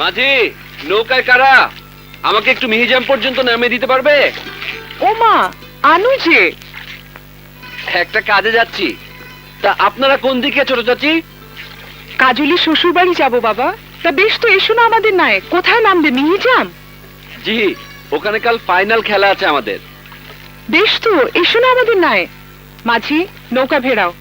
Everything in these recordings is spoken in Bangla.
মাঝি, নৌকায় কারা? আমাকে একটু মিহিজাম পর্যন্ত নামিয়ে দিতে পারবে? ও মা, আনু যে। একটা কাজে যাচ্ছি। তা আপনারা কোন দিকে ছোট চাচি? কাজলি শ্বশুর বাড়ি যাবো বাবা। তা বেশ, তো এসো না আমাদের নয়। কোথায় নামবে? মিহিজাম? জি, ওখানে কাল ফাইনাল খেলা আছে আমাদের। বেশ, তো এসো না আমাদের নয়। মাঝি, নৌকা ভেড়াও।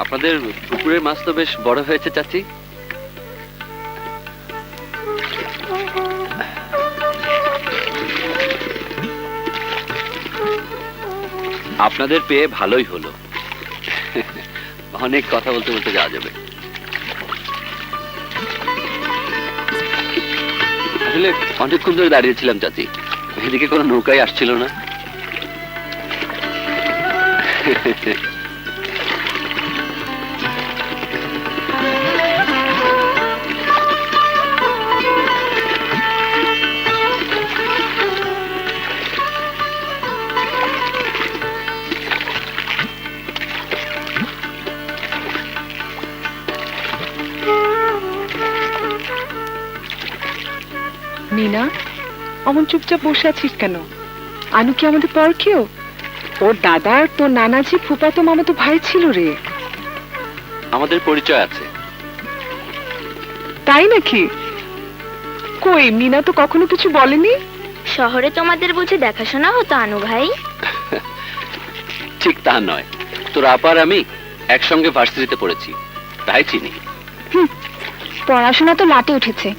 আপনাদের পুকুরের মাছ তো বেশ বড় হয়েছে চাচি। আপনাদের পেয়ে ভালোই হলো। অনেক কথা বলতে বলতে যাওয়া যাবে। আসলে অনেকক্ষণ ধরে দাঁড়িয়েছিলাম চাচি, এদিকে কোনো নৌকাই আসছিল না। মিনা, অমন চুপচাপ বসে আছিস কেন? আনু কি আমাদের পর কেউ? ওর দাদা আর তোর নানাজি ফুফাতো মামাতো ভাই ছিল রে। আমাদের পরিচয় আছে। তাই নাকি? কই, মিনা তো কখনো কিছু বলেনি। শহরে তোমাদের বুঝে দেখাশোনা হতো আনু ভাই? ঠিক তা নয়, তোর আপার আমি একসঙ্গে ভার্সিটিতে পড়েছি, তাই চিনি। পড়াশোনা তো লাটে উঠেছে,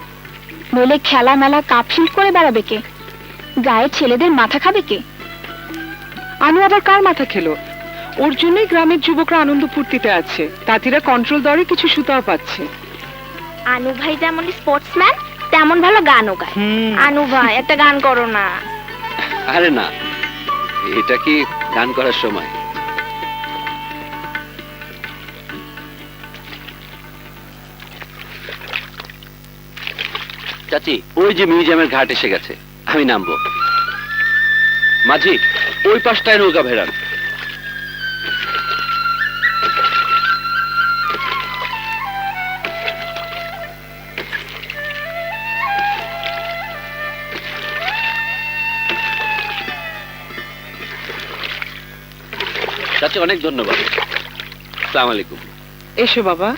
নইলে খেলা মেলা কাপশিল্ড করে বেড়াবে কে? গায়ের ছেলেদের মাথা খাবে কে? আনু আবার কার মাথা খেলো? ওর জন্যই গ্রামের যুবকরা আনন্দ ফুর্তিতে আছে। তাঁতিরা কন্ট্রোল দরে কিছু সুতাও পাচ্ছে। আনু ভাই যেমন স্পোর্টসম্যান, তেমন ভালো গানও গায়। আনু ভাই, একটা গান করো না। আরে না, এটা কি গান করার সময়? চাচি, ওই যে মিউজিয়ামের ঘাট এসে গেছে, আমি নামবো। মাঝি, ওই পাশটায় নৌকা ভেড়ান। চাচি, অনেক ধন্যবাদ। আসসালামু আলাইকুম। এসো বাবা।